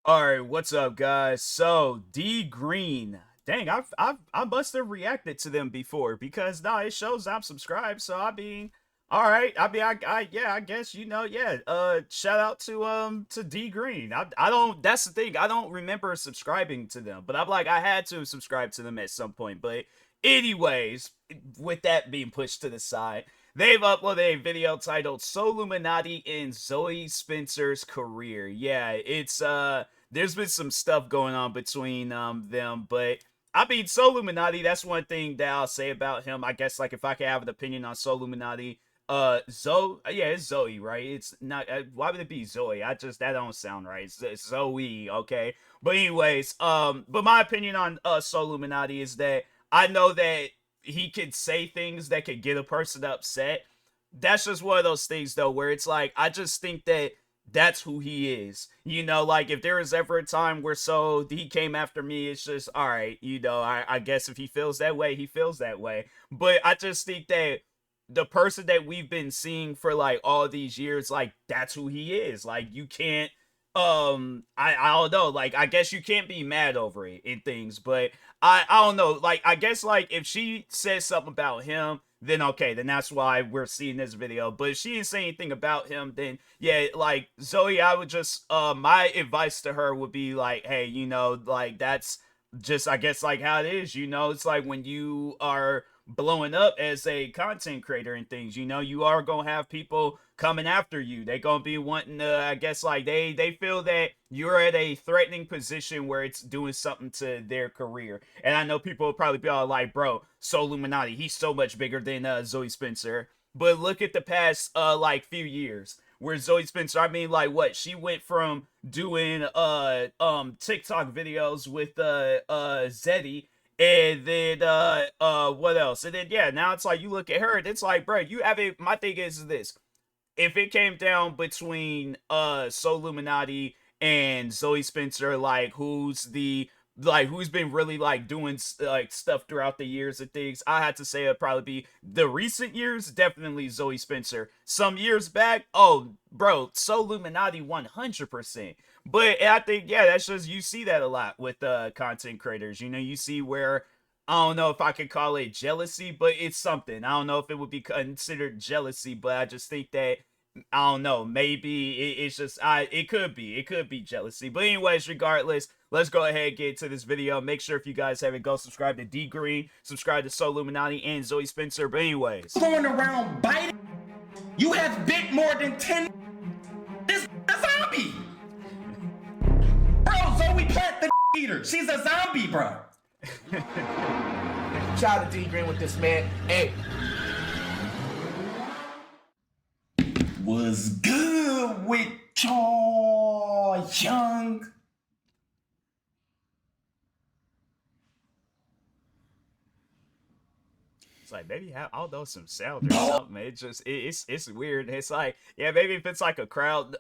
All right, what's up, guys? So D Green, dang, I must have reacted to them before because nah, it shows I'm subscribed. So all right. Yeah, I guess yeah. Shout out to D Green. I don't. That's the thing. I don't remember subscribing to them, but I'm like I had to subscribe to them at some point. But anyways, with that being pushed to the side. They've uploaded a video titled SoLLUMINATI in Zoe Spencer's Career. Yeah, it's there's been some stuff going on between them, but I mean SoLLUMINATI, that's one thing that I'll say about him. I guess like if I could have an opinion on SoLLUMINATI, Zoe, yeah, it's Zoe, right? It's not why would it be Zoe? That don't sound right. It's Zoe, okay? But anyways, but my opinion on SoLLUMINATI is that I know that he could say things that could get a person upset. That's just one of those things though where it's like I just think that that's who he is. Like if there is ever a time where so he came after me, it's just all right, I guess if he feels that way, he feels that way. But I just think that the person that we've been seeing for like all these years, like that's who he is. Like you can't I don't know, like I guess you can't be mad over it in things, but I don't know, like I guess like if she says something about him, then okay, then that's why we're seeing this video. But if she didn't say anything about him, then yeah, like Zoe, I would just my advice to her would be like, hey, like that's just I guess like how it is, it's like when you are blowing up as a content creator and things, you are gonna have people coming after you. They gonna be wanting to, I guess like they feel that you're at a threatening position where it's doing something to their career. And I know people will probably be all like, bro, SoLLUMINATI, he's so much bigger than Zoe Spencer. But look at the past like few years where Zoe Spencer, I mean like what, she went from doing TikTok videos with Zeddy, and then what else? And then yeah, now it's like you look at her and it's like, bro, you have it. My thing is this. If it came down between SoLLUMINATI and Zoe Spencer, like who's been really like doing like stuff throughout the years and things, I had to say it'd probably be the recent years, definitely Zoe Spencer. Some years back, oh bro, SoLLUMINATI 100%. But I think yeah, that's just you see that a lot with content creators. You see where I don't know if I could call it jealousy, but it's something. I don't know if it would be considered jealousy, but I just think that I don't know. Maybe it's just it could be jealousy. But anyways, regardless, let's go ahead and get to this video. Make sure if you guys haven't, go subscribe to D Green, subscribe to SoLLUMINATI and Zoe Spencer. But anyways, going around biting. You have bit more than 10. This a zombie, bro. Zoe Plant the eater. She's a zombie, bro. Shout out to D Green with this, man. Hey. Was good with y'all, young? it's like maybe I'll know some sound or something. It's weird. It's like yeah, maybe if it's like a crowd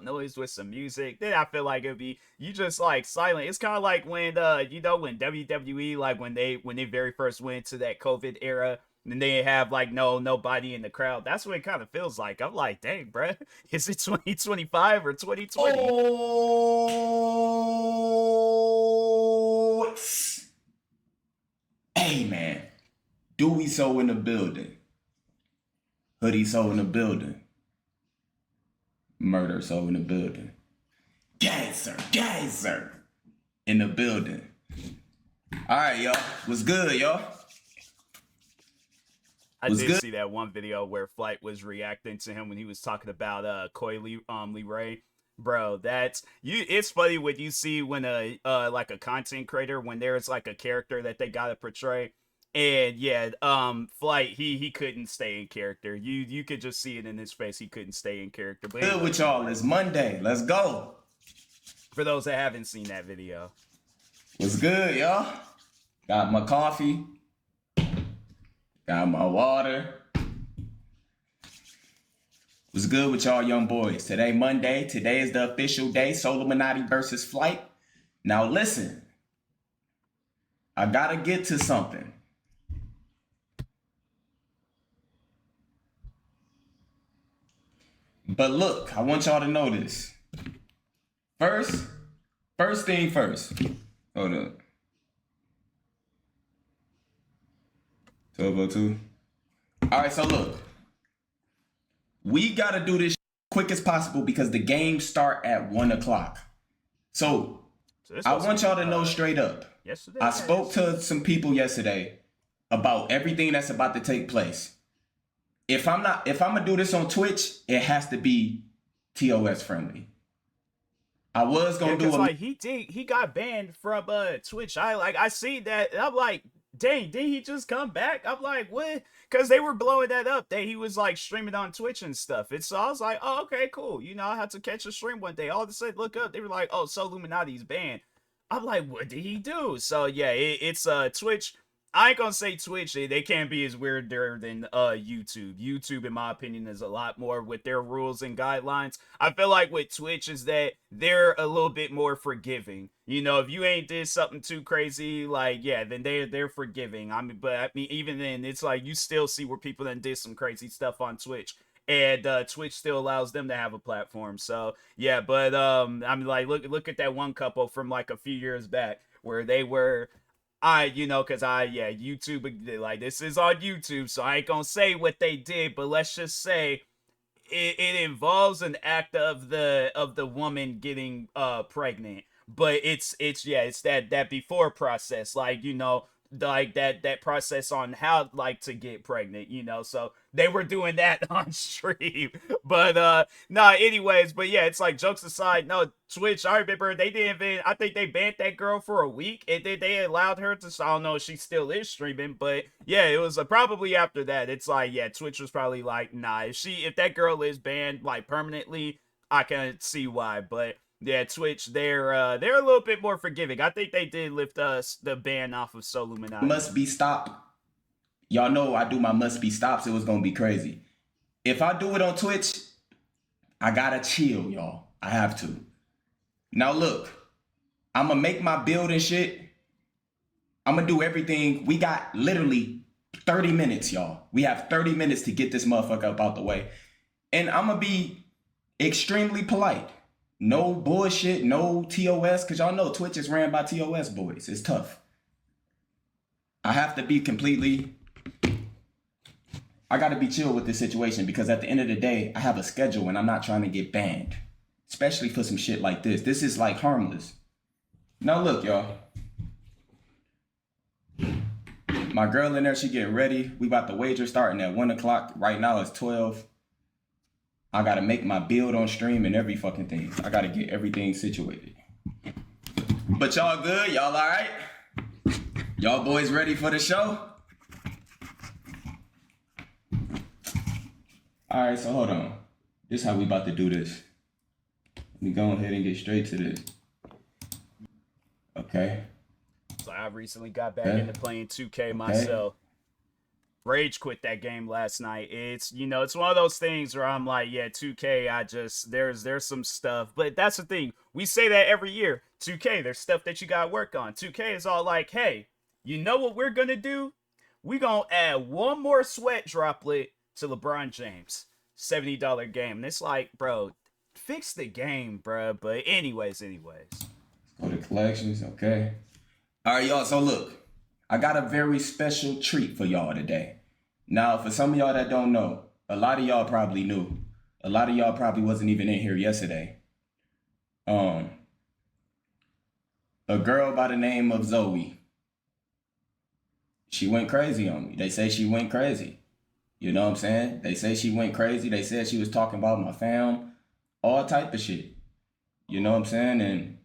noise with some music, then I feel like it'd be you just like silent. It's kind of like when when WWE, like when they very first went to that COVID era. And they have like nobody in the crowd. That's what it kind of feels like. I'm like, dang, bruh, is it 2025 or 2020? Oh, hey man, Dewey so in the building, Hoodie so in the building, Murder so in the building, Geyser in the building. All right, y'all, what's good, y'all? I did see that one video where Flight was reacting to him when he was talking about Leray. Bro, that's you. It's funny when you see when like a content creator, when there's like a character that they gotta portray, and yeah, Flight he couldn't stay in character. You could just see it in his face. He couldn't stay in character. But Good with y'all. It's Monday. Let's go. For those that haven't seen that video, what's good, y'all? Got my coffee. Got my water. What's good with y'all young boys? Today, Monday. Today is the official day. SoLLUMINATI versus Flight. Now listen. I gotta get to something. But look, I want y'all to know this. First, First thing first. Hold up. 12:02. All right, so look. We got to do this quick as possible because the games start at 1 o'clock. So I want y'all to know straight up. Yesterday, I spoke to some people yesterday about everything that's about to take place. If I'm gonna do this on Twitch, it has to be TOS friendly. I was gonna do it. Like he got banned from Twitch. I see that. And I'm like, dang, did he just come back? I'm like, what? Because they were blowing that up that he was like streaming on Twitch and stuff. And so I was like, oh, okay, cool. You know, I had to catch a stream one day. All of a sudden, look up, they were like, oh, SoLLUMINATI's banned. I'm like, what did he do? So yeah, it's Twitch. I ain't gonna say Twitch. They can't be as weird there than YouTube. YouTube, in my opinion, is a lot more with their rules and guidelines. I feel like with Twitch is that they're a little bit more forgiving. You know, if you ain't did something too crazy, like yeah, then they're forgiving. But I mean, even then, it's like you still see where people then did some crazy stuff on Twitch. And Twitch still allows them to have a platform. So yeah, but I'm like, look at that one couple from like a few years back where they were. YouTube, like this is on YouTube, so I ain't gonna say what they did, but let's just say it involves an act of the woman getting pregnant, but it's that before process, like like that process on how like to get pregnant, so they were doing that on stream. But anyways, but yeah, it's like, jokes aside, no, Twitch, I remember they didn't even, I think they banned that girl for a week, and then they allowed her to, I don't know if she still is streaming, but yeah, it was probably after that, it's like, yeah, Twitch was probably like, nah, if that girl is banned like permanently, I can see why. But yeah, Twitch, they're a little bit more forgiving. I think they did lift the ban off of SoLLUMINATI. Must be stopped. Y'all know I do my must be stops. It was gonna be crazy. If I do it on Twitch, I gotta chill, y'all. I have to. Now look, I'm gonna make my build and shit. I'm gonna do everything. We got literally 30 minutes, y'all. We have 30 minutes to get this motherfucker up out the way. And I'm gonna be extremely polite. No bullshit, no TOS, because y'all know Twitch is ran by TOS boys. It's tough. I have to be I got to be chill with this situation, because at the end of the day, I have a schedule and I'm not trying to get banned, especially for some shit like this. This is like harmless. Now look, y'all. My girl in there, she getting ready. We about the wager starting at 1 o'clock. Right now it's 12. I gotta make my build on stream and every fucking thing. I gotta get everything situated. But y'all good? Y'all all right? Y'all boys ready for the show? All right, so hold on. This is how we about to do this. Let me go ahead and get straight to this. Okay. So I recently got back into playing 2K myself. Rage quit that game last night. It's it's one of those things where I'm like, yeah, 2K, there's some stuff. But that's the thing. We say that every year. 2K, there's stuff that you gotta work on. 2K is all like, hey, you know what we're gonna do? We're gonna add one more sweat droplet to LeBron James. $70 game. And it's like, bro, fix the game, bro. But anyways. Go to collections, okay. All right, y'all, so look. I got a very special treat for y'all today. Now, for some of y'all that don't know, a lot of y'all probably knew. A lot of y'all probably wasn't even in here yesterday. A girl by the name of Zoe. She went crazy on me. They say she went crazy. You know what I'm saying? They say she went crazy. They said she was talking about my fam. All type of shit. You know what I'm saying? And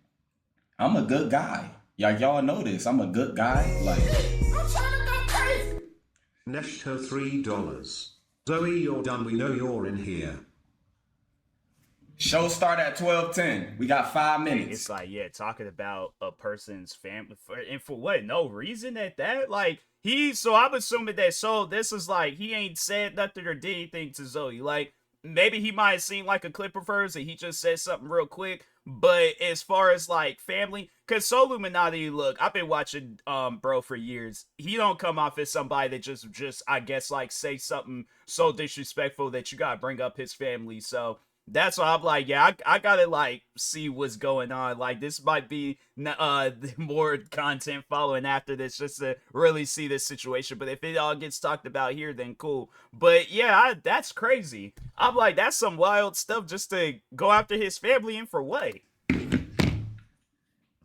I'm a good guy. Y'all know this. I'm a good guy. Like, I'm trying to go crazy. Neshto $3. Zoe, you're done. We know you're in here. Show start at 12:10. We got 5 minutes. It's like, yeah, talking about a person's family and for what? No reason at that? Like, so I'm assuming that, so this is like, he ain't said nothing or did anything to Zoe. Like, maybe he might have seen like a clip of hers and he just said something real quick. But as far as like family, because SoLLUMINATI, look, I've been watching bro for years. He don't come off as somebody that just I guess like say something so disrespectful that you gotta bring up his family. So That's why I'm like, yeah, I gotta like see what's going on. Like this might be more content following after this just to really see this situation. But if it all gets talked about here, then cool. But yeah, that's crazy. I'm like, that's some wild stuff just to go after his family and for what?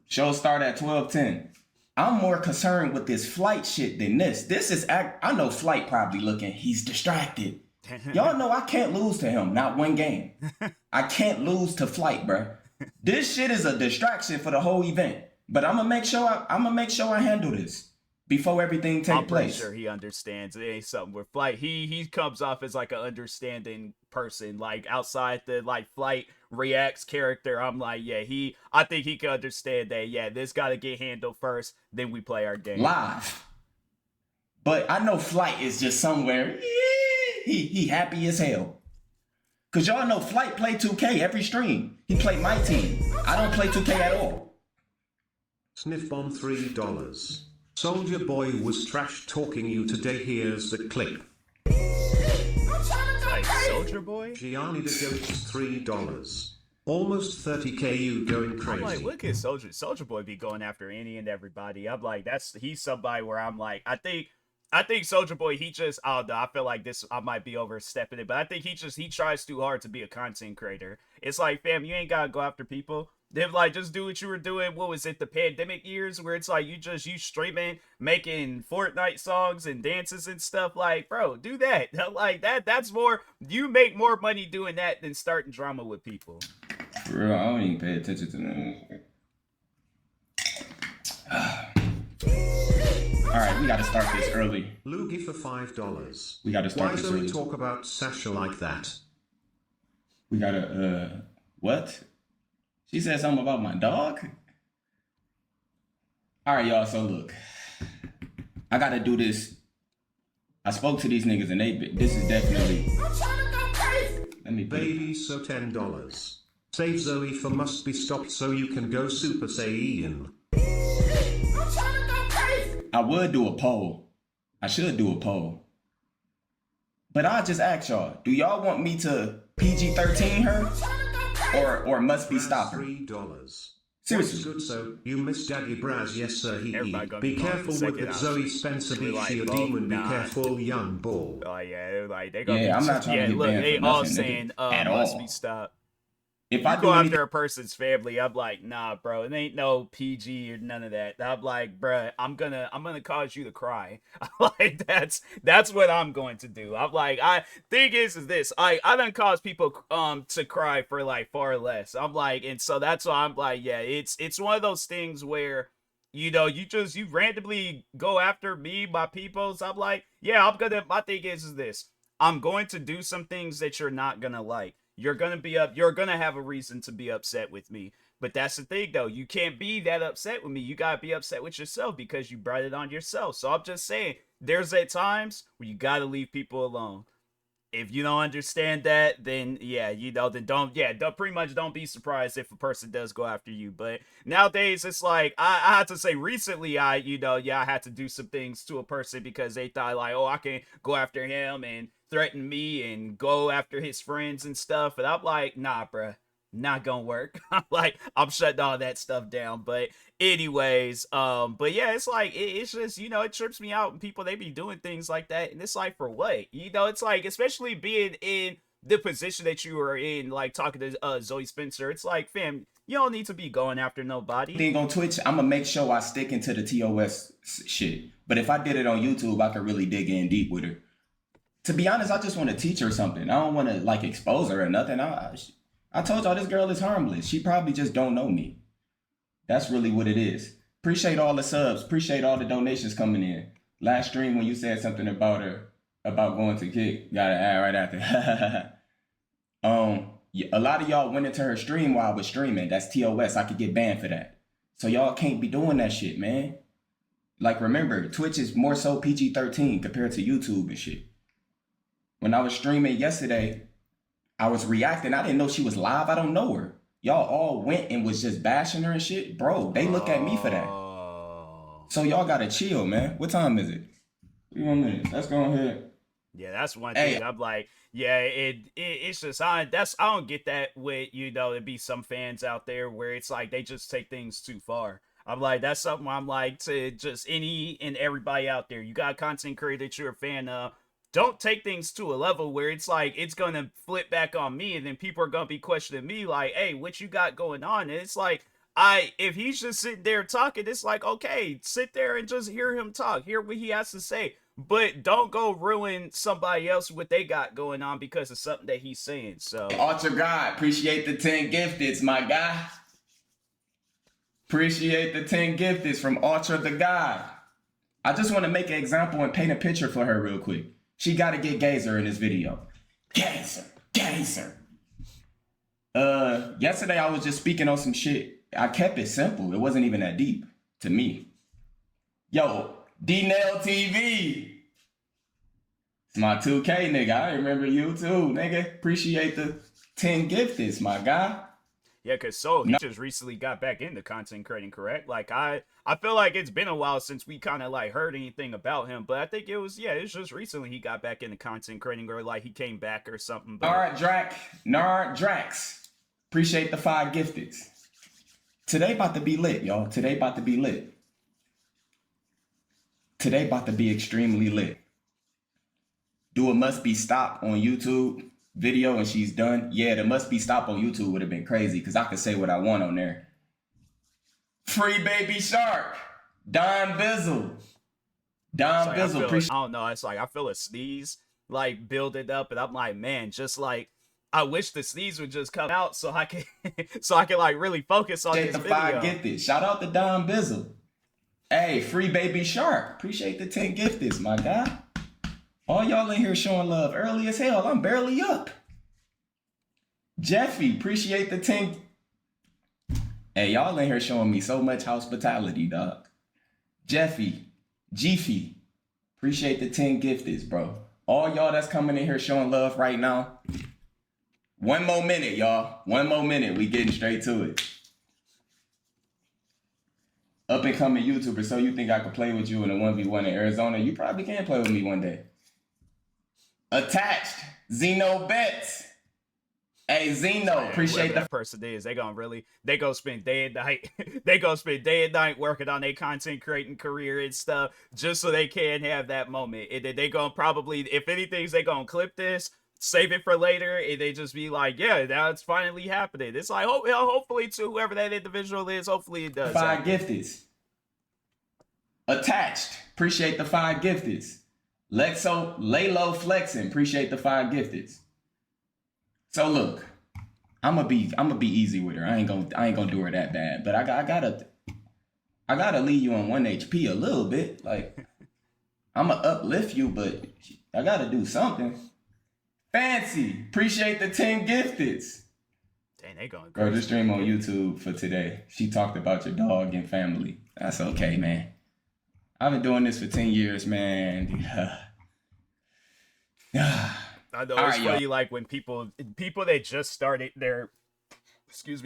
Show start at 12:10. I'm more concerned with this flight shit than this. This is I know Flight probably looking. He's distracted. Y'all know I can't lose to him. Not one game. I can't lose to Flight, bro. This shit is a distraction for the whole event. But I'm gonna make sure I handle this before everything takes I'm pretty place. sure he understands. It ain't something with Flight. He comes off as like an understanding person. Like outside the like Flight reacts character, I'm like, yeah, I think he can understand that. Yeah, this got to get handled first, then we play our game live. But I know Flight is just somewhere. He happy as hell. Cause y'all know Flight play 2K every stream. He play my team. I don't play 2K at all. Sniff bomb $3. Soldier Boy was trash talking you today. Here's the clip. Like Soldier Boy? Gianni the Goat's $3. Almost 30k you going crazy. I'm like, look at Soldier Boy be going after any and everybody. I'm like, he's somebody where I'm like, I think Soldier Boy, he just, I don't know, I feel like this, I might be overstepping it, but I think he tries too hard to be a content creator. It's like, fam, you ain't gotta go after people. Then like, just do what you were doing, what was it, the pandemic years, where it's like, you streaming, making Fortnite songs and dances and stuff, like, bro, do that. Like, that's more, you make more money doing that than starting drama with people. For real, I don't even pay attention to that. Alright, we gotta start this early. Loogie for $5. We gotta start Why this Zoe early. talk about Sasha like that? We gotta, what? She said something about my dog? Alright, y'all, so look. I gotta do this. I spoke to these niggas and this is definitely... Let me Baby, so $10. Save Zoe for must be stopped so you can go Super Saiyan. I would do a poll. I should do a poll. But I'll just ask y'all, do y'all want me to PG-13 her? Or must be stop her? $3. Seriously. Good, so you miss Daddy Braz, yes sir, he. Be Be careful with that Zoe Spencer, be she a demon, be careful, young bull. Oh yeah, like they gonna Yeah, I'm not trying to get look, banned they for all nothing, saying at must all. be stopped. If You I do go anything, after a person's family, I'm like, nah, bro, it ain't no PG or none of that. I'm like, bruh, I'm gonna cause you to cry. Like that's what I'm going to do. I'm like, thing is this, I done cause people to cry for like far less. I'm like, and so that's why I'm like, yeah, it's one of those things where, you know, you randomly go after me, my peoples. I'm like, yeah, my thing is this. I'm going to do some things that you're not gonna like. You're gonna have a reason to be upset with me. But that's the thing though. You can't be that upset with me. You gotta be upset with yourself because you brought it on yourself. So I'm just saying, there's at times where you gotta leave people alone. If you don't understand that, then yeah, then don't pretty much don't be surprised if a person does go after you. But nowadays it's like I have to say recently I had to do some things to a person because they thought like, oh, I can go after him and threaten me and go after his friends and stuff. And I'm like, nah, bruh, not gonna work. I'm shutting all that stuff down. But anyways, but yeah, it's like it's just, it trips me out when people they be doing things like that, and it's like, for what? It's like, especially being in the position that you are in, like talking to Zoe Spencer, it's like, fam, you don't need to be going after nobody. thing on Twitch, I'm gonna make sure I stick into the TOS shit. But if I did it on YouTube, I could really dig in deep with her. To be honest, I just want to teach her something. I don't want to like expose her or nothing. I told y'all this girl is harmless. She probably just don't know me. That's really what it is. Appreciate all the subs. Appreciate all the donations coming in. Last stream when you said something about her, about going to kick, gotta add right after. A lot of y'all went into her stream while I was streaming. That's TOS. I could get banned for that. So y'all can't be doing that shit, man. Like, remember, Twitch is more so PG-13 compared to YouTube and shit. When I was streaming yesterday, I was reacting. I didn't know she was live. I don't know her. Y'all all went and was just bashing her and shit. Bro, they look at me for that. So y'all gotta chill, man. What time is it? 3 more minutes. Let's go ahead. Yeah, that's one Hey, thing. I'm like, yeah, it's just I don't get that with there'd be some fans out there where it's like they just take things too far. I'm like, that's something I'm like to just any and everybody out there. You got a content creator that you're a fan of. Don't take things to a level where it's like it's gonna flip back on me, and then people are gonna be questioning me like, "Hey, what you got going on?" And it's like, if he's just sitting there talking, it's like, okay, sit there and just hear him talk, hear what he has to say, but don't go ruin somebody else what they got going on because of something that he's saying. So Ultra God, appreciate the 10 gifteds, my guy. Appreciate the 10 gifteds from Ultra the God. I just want to make an example and paint a picture for her real quick. She got to get Gazer in this video. Gazer, Gazer. Yesterday I was just speaking on some shit. I kept it simple. It wasn't even that deep to me. Yo, D-Nail TV. It's my 2K nigga. I remember you too, nigga. Appreciate the 10 gifteds, my guy. yeah, because he just recently got back into content creating, correct? Like I feel like it's been a while since we kind of like heard anything about him, but I think it's just recently he got back into content creating, or like he came back or something. But Nard Drax. Appreciate the 5 gifteds. Today about to be lit, y'all. Today about to be lit. Today about to be extremely lit. Do a must be stop on YouTube video and she's done. Yeah, the must be stop on YouTube would have been crazy because I could say what I want on there. Free Baby Shark. Don Bizzle. Don like, Bizzle. I don't know. It's like I feel a sneeze like build it up, and I'm like, man, just like I wish the sneeze would just come out so I can like really focus on this the video. 5 gifted. Shout out to Don Bizzle. Hey, Free Baby Shark. Appreciate the 10 gifteds, my guy. All y'all in here showing love early as hell. I'm barely up. Jeffy, appreciate the 10. Hey, y'all in here showing me so much hospitality, dog. Jeffy, Jiffy, appreciate the 10 gifteds, bro. All y'all that's coming in here showing love right now. One more minute, y'all. One more minute. We getting straight to it. Up and coming YouTuber, so you think I could play with you in a 1v1 in Arizona? You probably can play with me one day. Attached, Zeno Bets. Hey Zeno, appreciate that person is. They gonna spend day and night. They gonna spend day and night working on their content creating career and stuff just so they can have that moment. And then they gonna probably, if anything, they gonna clip this, save it for later, and they just be like, yeah, now it's finally happening. It's like hopefully to whoever that individual is, hopefully it does. 5 gifteds. Attached, appreciate the 5 gifteds. Lexo, Laylo Flexing, appreciate the 5 gifteds. So look, I'm gonna be easy with her. I ain't gonna do her that bad. But I gotta leave you on 1 HP a little bit. Like I'm gonna uplift you, but I gotta do something. Fancy, appreciate the 10 gifteds. Dang, they going Girl, just stream on YouTube for today. She talked about your dog and family. That's okay, man. I've been doing this for 10 years, man. I know it's funny, like when people that just started their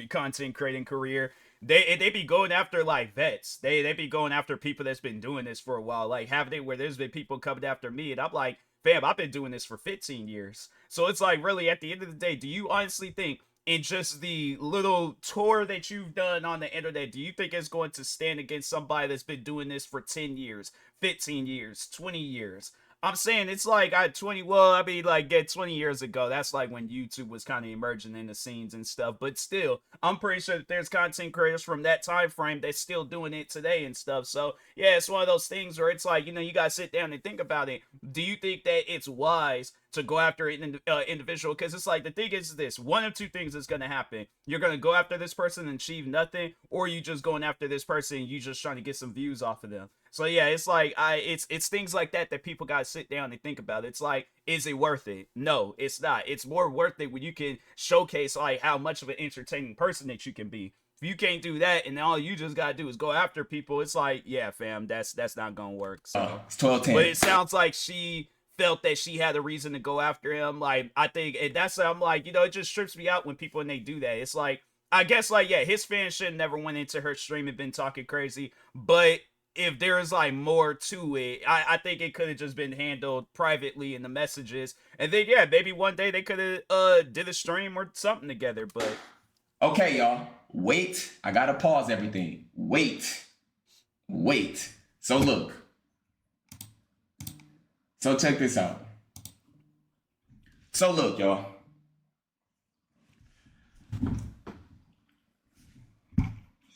content creating career, they be going after like vets. They be going after people that's been doing this for a while. Like have they where there's been people coming after me, and I'm like, fam, I've been doing this for 15 years. So it's like, really, at the end of the day, do you honestly think in just the little tour that you've done on the internet, do you think it's going to stand against somebody that's been doing this for 10 years, 15 years, 20 years? I'm saying it's like get 20 years ago. That's like when YouTube was kind of emerging in the scenes and stuff. But still, I'm pretty sure that there's content creators from that time frame that's still doing it today and stuff. So yeah, it's one of those things where it's like, you gotta sit down and think about it. Do you think that it's wise to go after an individual? Because it's like, the thing is this, one of two things is going to happen. You're going to go after this person and achieve nothing, or you just going after this person and you just trying to get some views off of them. So yeah, it's like it's things like that people got to sit down and think about. It's like, is it worth it? No, it's not. It's more worth it when you can showcase like how much of an entertaining person that you can be. If you can't do that and all you just gotta do is go after people, it's like, yeah, fam, that's not gonna work. So it's 12-10. But it sounds like she felt that she had a reason to go after him. Like, I think, and I'm like, it just trips me out when people, when they do that. It's like, I guess, like, yeah, his fans should never went into her stream and been talking crazy, but if there's like more to it, I think it could have just been handled privately in the messages, and then yeah, maybe one day they could have did a stream or something together. But Okay, y'all. Wait. I gotta pause everything. Wait. So look. So check this out. So look, y'all.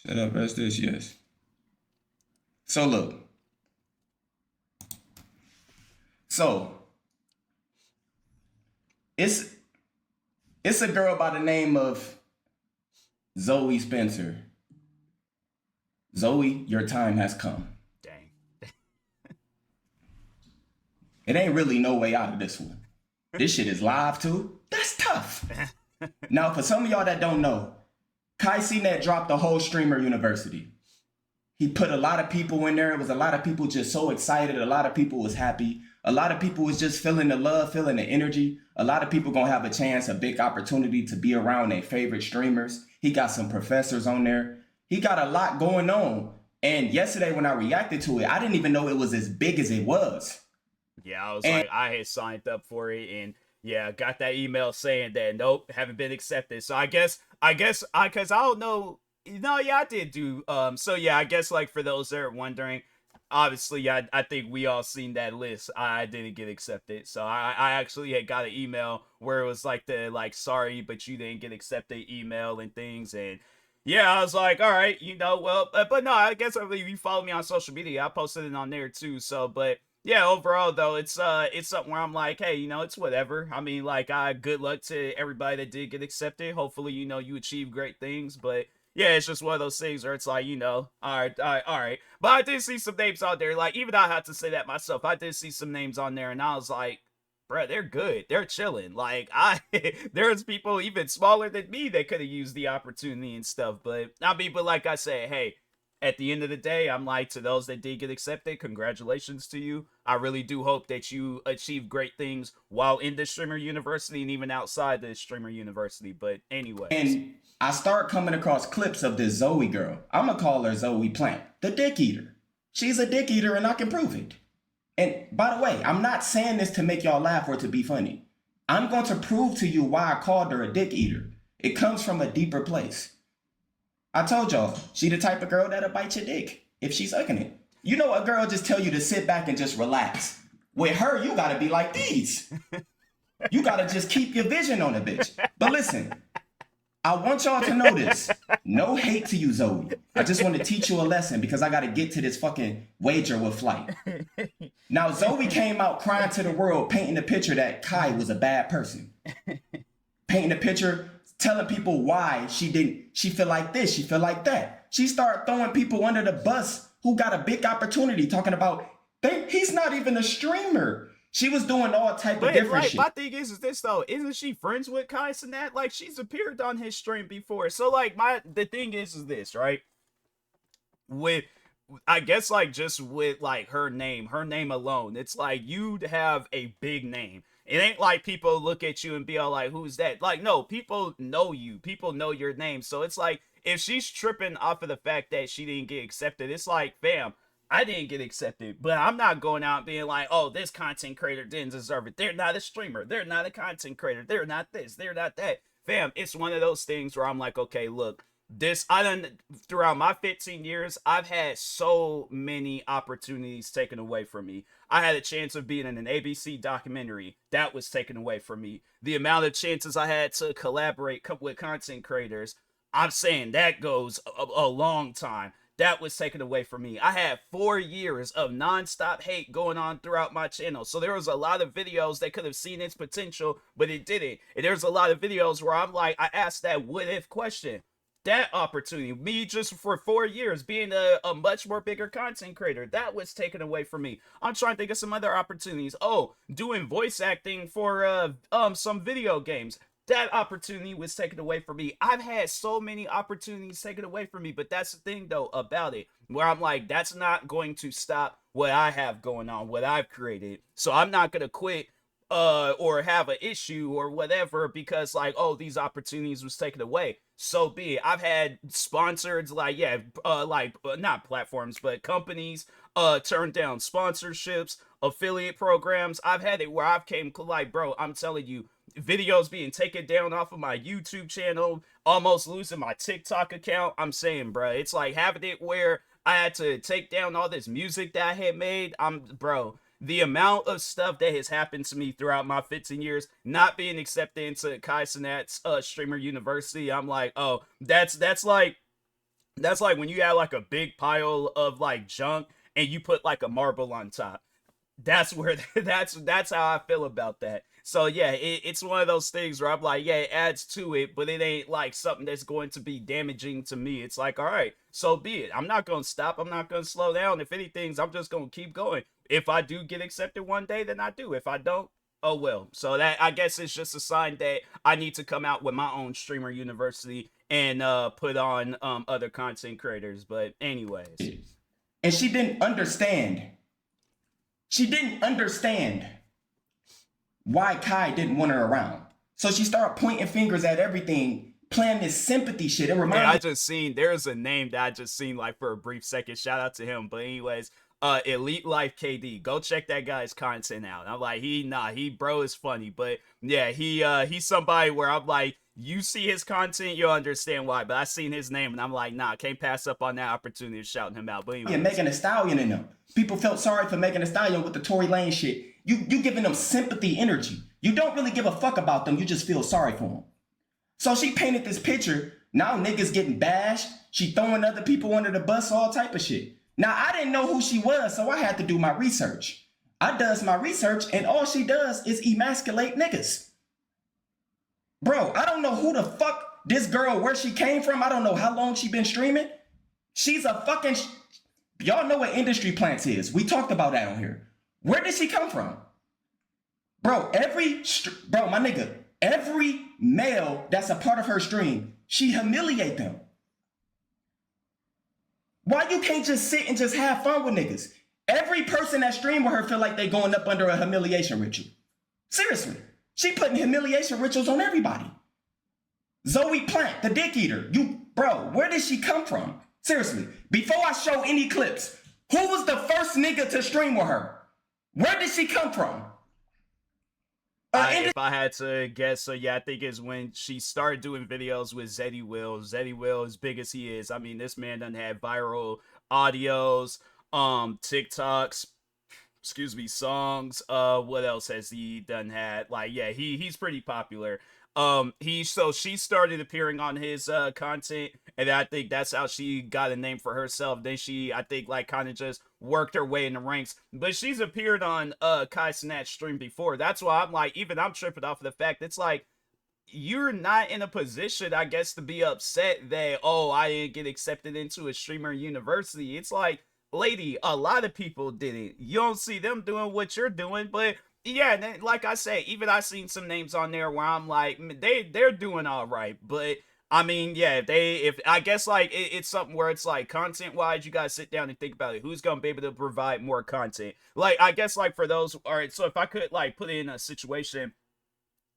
Shut up, rest this, yes. So look. So it's a girl by the name of Zoe Spencer. Zoe, your time has come. dang. It ain't really no way out of this one. This shit is live too. That's tough. Now, for some of y'all that don't know, Kai CNET dropped the whole Streamer University. He put a lot of people in there. It was a lot of people just so excited. A lot of people was happy. A lot of people was just feeling the love, feeling the energy. A lot of people gonna have a chance, a big opportunity to be around their favorite streamers. He got some professors on there. He got a lot going on. And yesterday when I reacted to it, I didn't even know it was as big as it was. Yeah, I was like, I had signed up for it, and yeah, got that email saying that nope, haven't been accepted. So I guess, cause I don't know. No, yeah, I did do. So yeah, I guess like for those that are wondering, obviously, I think we all seen that list. I didn't get accepted, so I actually had got an email where it was like the like sorry, but you didn't get accepted email and things, and yeah, I was like, all right, well, but no, I guess if you follow me on social media, I posted it on there too. So, but yeah, overall though, it's something where I'm like, hey, it's whatever. I mean, like, good luck to everybody that did get accepted. Hopefully, you achieve great things, but yeah, it's just one of those things where it's like, all right, all right. But I did see some names on there. Like, even I had to say that myself. I did see some names on there, and I was like, bruh, they're good. They're chilling. Like, there's people even smaller than me that could have used the opportunity and stuff. But I mean, but like I said, hey, at the end of the day, I'm like, to those that did get accepted, congratulations to you. I really do hope that you achieve great things while in the streamer university and even outside the streamer university. But anyways. And I start coming across clips of this Zoe girl. I'm gonna call her Zoe Plant, the dick eater. She's a dick eater and I can prove it. And by the way, I'm not saying this to make y'all laugh or to be funny. I'm going to prove to you why I called her a dick eater. It comes from a deeper place. I told y'all, she the type of girl that'll bite your dick if she's sucking it. You know, a girl just tell you to sit back and just relax. With her, you gotta be like these. You gotta just keep your vision on a bitch. But listen, I want y'all to know this. No hate to you, Zoe. I just want to teach you a lesson because I got to get to this fucking wager with Flight. Now, Zoe came out crying to the world, painting the picture that Kai was a bad person. Painting the picture, telling people why she feel like this, she feel like that. She started throwing people under the bus who got a big opportunity, talking about, he's not even a streamer. She was doing all type of different shit. My thing is this though, isn't she friends with Kai Cenat? Like, she's appeared on his stream before. So like, the thing is this, right? With, I guess like just with like her name alone, it's like you'd have a big name. It ain't like people look at you and be all like, who's that? Like, no, people know you. People know your name. So it's like, if she's tripping off of the fact that she didn't get accepted, it's like, fam, I didn't get accepted, but I'm not going out being like, oh, this content creator didn't deserve it. They're not a streamer. They're not a content creator. They're not this. They're not that. Fam, it's one of those things where I'm like, okay, look, throughout my 15 years, I've had so many opportunities taken away from me. I had a chance of being in an ABC documentary. That was taken away from me. The amount of chances I had to collaborate with content creators, I'm saying that goes a long time. That was taken away from me. I had 4 years of nonstop hate going on throughout my channel. So there was a lot of videos that could have seen its potential, but it didn't. And there's a lot of videos where I'm like, I asked that what if question. That opportunity, me just for 4 years being a much more bigger content creator, that was taken away from me. I'm trying to think of some other opportunities. Oh, doing voice acting for some video games. That opportunity was taken away from me. I've had so many opportunities taken away from me, but that's the thing though about it, where I'm like, that's not going to stop what I have going on, what I've created. So I'm not gonna quit or have an issue or whatever because like, oh, these opportunities was taken away. So be it. I've had sponsored like, yeah, not platforms but companies turn down sponsorships, affiliate programs. I've had it where I've came like, bro, I'm telling you, videos being taken down off of my YouTube channel, almost losing my TikTok account. I'm saying, bro, it's like having it where I had to take down all this music that I had made. Bro, the amount of stuff that has happened to me throughout my 15 years, not being accepted into Kai Cenat's Streamer University, I'm like, oh, that's like when you have like a big pile of like junk and you put like a marble on top. That's where that's how I feel about that. So yeah, it's one of those things where I'm like, yeah, it adds to it, but it ain't like something that's going to be damaging to me. It's like, all right, so be it. I'm not gonna stop. I'm not gonna slow down. If anything, I'm just gonna keep going. If I do get accepted one day, then I do. If I don't, oh well. So that, I guess, it's just a sign that I need to come out with my own streamer university and put on other content creators. But anyways, and she didn't understand. She didn't understand why Kai didn't want her around. So she started pointing fingers at everything, playing this sympathy shit. It reminded I just seen, there's a name that I just seen like for a brief second. Shout out to him. But anyways, Elite Life KD. Go check that guy's content out. I'm like, he bro is funny. But yeah, he's somebody where I'm like, you see his content, you'll understand why. But I seen his name and I'm like, nah, can't pass up on that opportunity of shouting him out. But anyways. Megan Thee Stallion in them. People felt sorry for Megan Thee Stallion with the Tory Lane shit. You giving them sympathy energy. You don't really give a fuck about them. You just feel sorry for them. So she painted this picture. Now niggas getting bashed. She throwing other people under the bus, all type of shit. Now I didn't know who she was, so I had to do my research. I does my research, and all she does is emasculate niggas. Bro, I don't know who the fuck this girl, where she came from. I don't know how long she been streaming. She's a fucking... Y'all know what industry plants is. We talked about that on here. Where did she come from? Bro, my nigga, every male that's a part of her stream, she humiliate them. Why you can't just sit and just have fun with niggas? Every person that stream with her feel like they going up under a humiliation ritual. Seriously. She putting humiliation rituals on everybody. Zoe Plant, the dick eater. Bro, where did she come from? Seriously. Before I show any clips, who was the first nigga to stream with her? Where did she come from? If I had to guess, so yeah, I think it's when she started doing videos with Zeddy Will. Zeddy Will, as big as he is, I mean, this man done had viral audios, TikToks, songs. What else has he done had? Like, yeah, he's pretty popular. She started appearing on his content, and I think that's how she got a name for herself. Then she, I think, like, kind of just worked her way in the ranks. But she's appeared on Kai Cenat's stream before. That's why I'm like, even I'm tripping off of the fact it's like, you're not in a position, I guess, to be upset that, oh, I didn't get accepted into a streamer university. It's like, lady, a lot of people didn't. You don't see them doing what you're doing, but yeah, like I said, even I seen some names on there where I'm like, they're doing all right. But I mean, yeah, if I guess like it's something where it's like content wise, you guys sit down and think about it. Who's gonna be able to provide more content? Like, I guess like for those, all right. So if I could like put it in a situation,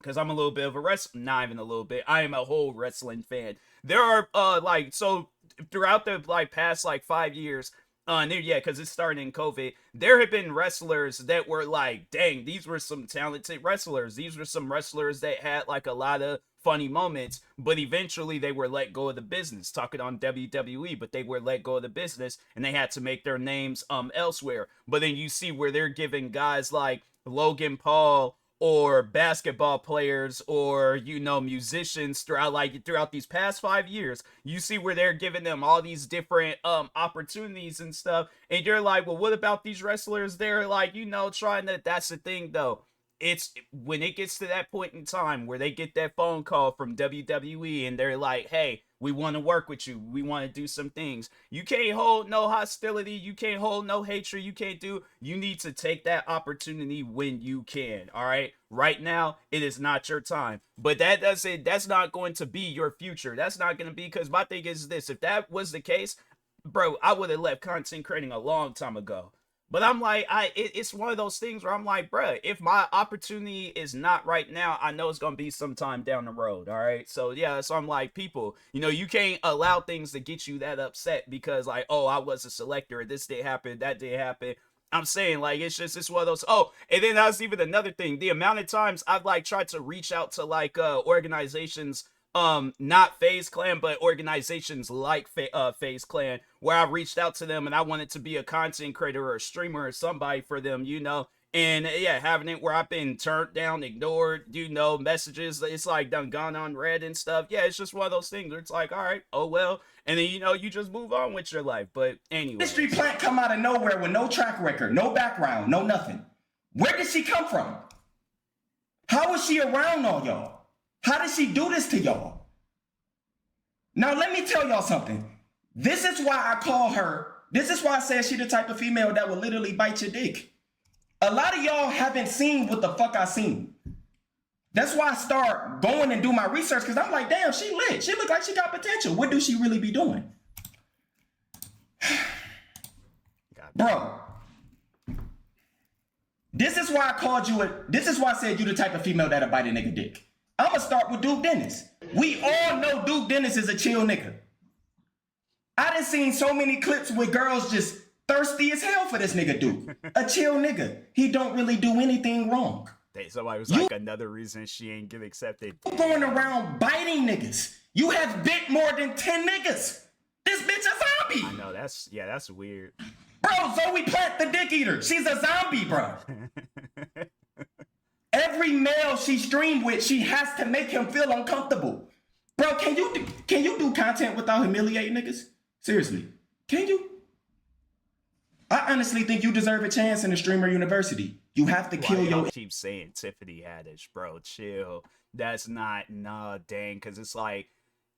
because I'm a little bit of a not even a little bit, I am a whole wrestling fan. There are like, so throughout the like past like 5 years. Yeah, because it's starting in COVID. There have been wrestlers that were like, dang, these were some talented wrestlers. These were some wrestlers that had like a lot of funny moments, but eventually they were let go of the business. Talking on WWE, but they were let go of the business and they had to make their names elsewhere. But then you see where they're giving guys like Logan Paul or basketball players or, you know, musicians throughout these past 5 years, you see where they're giving them all these different opportunities and stuff, and you're like, well, what about these wrestlers? They're like, you know, trying to... That's the thing though, it's when it gets to that point in time where they get that phone call from WWE and they're like, hey, we want to work with you, we want to do some things, you can't hold no hostility, you can't hold no hatred, you need to take that opportunity when you can. All right, right now it is not your time, but that's not going to be your future. That's not going to be, because my thing is this: if that was the case, bro, I would have left content creating a long time ago. But I'm like, it's one of those things where I'm like, bruh, if my opportunity is not right now, I know it's gonna be sometime down the road. All right. So yeah, so I'm like, people, you can't allow things to get you that upset because like, oh, I was a selector, this did happen, that did happen. I'm saying like it's one of those. Oh, and then that's even another thing. The amount of times I've like tried to reach out to like organizations, not FaZe Clan, but organizations like FaZe Clan, where I reached out to them and I wanted to be a content creator or a streamer or somebody for them, and yeah, having it where I've been turned down, ignored, messages, it's like done gone unread and stuff. Yeah, it's just one of those things where it's like, all right, oh well, and then you just move on with your life. But anyway, Mystery plant come out of nowhere with no track record, no background, no nothing. Where did she come from? How was she around all y'all? How did she do this to y'all? Now let me tell y'all something. This is why I call her, this is why I said she the type of female that will literally bite your dick. A lot of y'all haven't seen what the fuck I seen. That's why I start going and do my research, because I'm like, damn, she lit. She look like she got potential. What do she really be doing? Bro, this is why I called you this is why I said you the type of female that'll bite a nigga dick. I'ma start with Duke Dennis. We all know Duke Dennis is a chill nigga. I done seen so many clips with girls just thirsty as hell for this nigga Duke. A chill nigga. He don't really do anything wrong. Somebody was like, another reason she ain't get accepted. You going around biting niggas. You have bit more than 10 niggas. This bitch a zombie. I know, that's weird. Bro, Zoe Plant the dick eater. She's a zombie, bro. Every male she streamed with, she has to make him feel uncomfortable. Bro, can you do content without humiliating niggas? Seriously, can you? I honestly think you deserve a chance in the streamer university. You have to kill your... keep saying Tiffany Haddish, bro, chill. That's not, nah, dang, because it's like,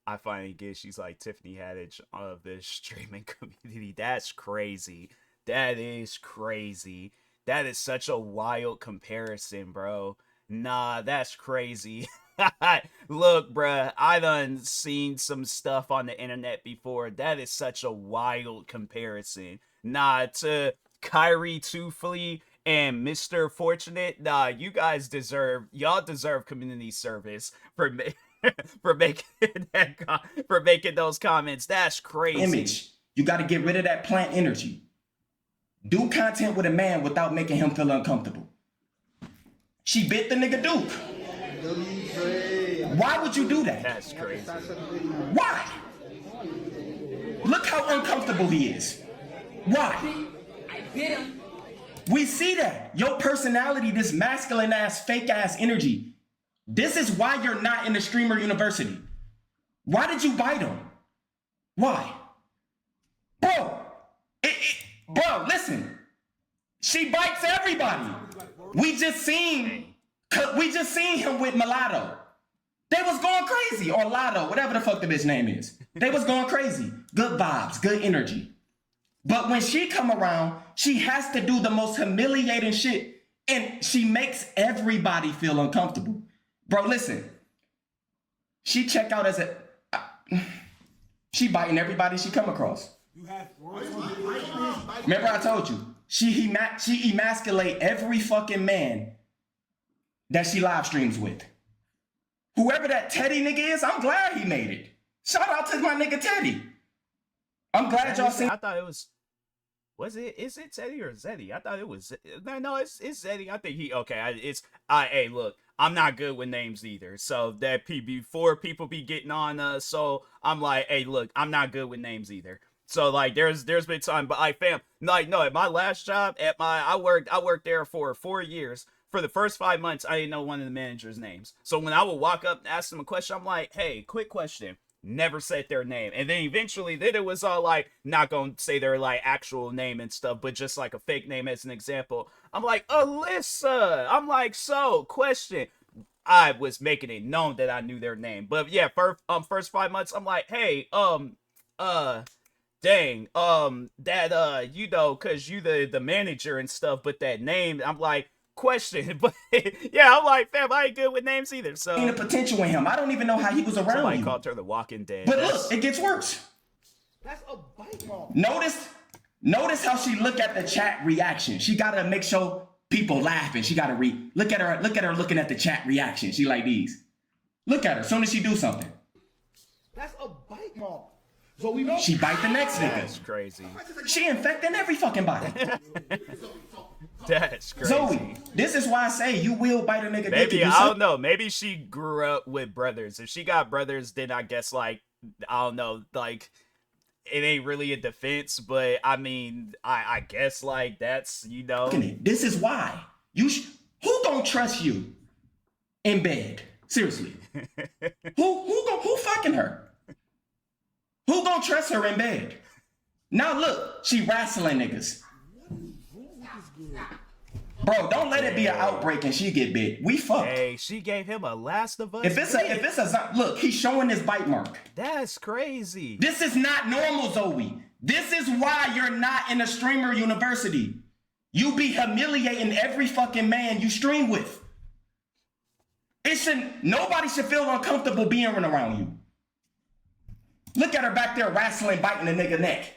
I finally get she's like Tiffany Haddish of the streaming community. That's crazy. That is crazy. That is such a wild comparison, bro. Nah, that's crazy. Look, bruh, I done seen some stuff on the internet before. That is such a wild comparison. Nah, to Kyrie Tufley and Mr. Fortunate, nah, you guys deserve community service for for making those comments. That's crazy. Image. You got to get rid of that plant energy. Do content with a man without making him feel uncomfortable. She bit the nigga Duke. Why would you do that? That's crazy. Why? Look how uncomfortable he is. Why? We see that. Your personality, this masculine ass, fake ass energy. This is why you're not in the streamer university. Why did you bite him? Why? Bro, bro, listen. She bites everybody. We just seen him with Mulatto. They was going crazy. Or Lotto, whatever the fuck the bitch name is. They was going crazy. Good vibes, good energy. But when she come around, she has to do the most humiliating shit. And she makes everybody feel uncomfortable. Bro, listen. She check out as she biting everybody she come across. Remember I told you, she emasculate every fucking man that she live streams with. Whoever that Teddy nigga is, I'm glad he made it. Shout out to my nigga Teddy. I'm glad y'all seen. I thought it was is it Teddy or Zeddy? I thought it was, no, it's Zeddy. I think hey, look, I'm not good with names either. So that before people be getting on, so I'm like, hey, look, I'm not good with names either. So like, there's been time, but fam, like, no, at my last job, I worked there for 4 years. For the first 5 months, I didn't know one of the managers' names. So when I would walk up and ask them a question, I'm like, hey, quick question. Never said their name. And then eventually, then it was all like, not gonna say their like actual name and stuff, but just like a fake name as an example. I'm like, Alyssa. I'm like, so, question. I was making it known that I knew their name. But yeah, first 5 months, I'm like, hey, dang, that, cause you the manager and stuff, but that name, I'm like, question. But yeah, I'm like, fam, I ain't good with names either. So the potential in him. I don't even know how he was around. Somebody called her the Walking Dead. But look, it gets worse. That's a bite mark. Notice Notice how she look at the chat reaction. She gotta make sure people laughing. She gotta look at her looking at the chat reaction. She like these. Look at her. Soon as she do something. That's a bite mark. So we know She bite the next That's nigga. crazy. She infecting every fucking body. That's crazy. Zoe, this is why I say you will bite a nigga dick. Maybe, if you I suck. don't know. Maybe she grew up with brothers. If she got brothers, then I guess, like, I don't know, like, it ain't really a defense, but I mean, I guess, like, that's, you know. This is why. Who gonna trust you in bed? Seriously. Who fucking her? Who gonna trust her in bed? Now look, she wrestling niggas. Bro, don't let it be an outbreak and she get bit. We fucked. Hey, she gave him a Last of Us. If it's a look, he's showing his bite mark. That's crazy. This is not normal, Zoe. This is why you're not in a streamer university. You be humiliating every fucking man you stream with. Nobody should feel uncomfortable being around you. Look at her back there wrestling, biting the nigga neck.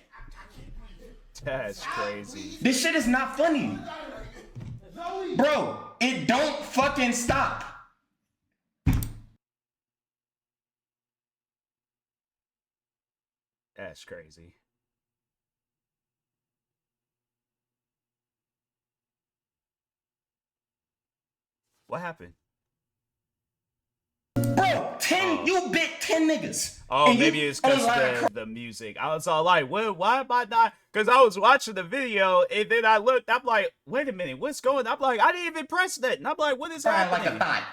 That's crazy. This shit is not funny. Bro, it don't fucking stop. That's crazy. What happened? Bro, you bit 10 niggas. Oh, and maybe you it's because online the music. I was all like, why am I not? Because I was watching the video, and then I looked, I'm like, wait a minute, what's going on? I'm like, I didn't even press that. And I'm like, what is crying happening? like a thought.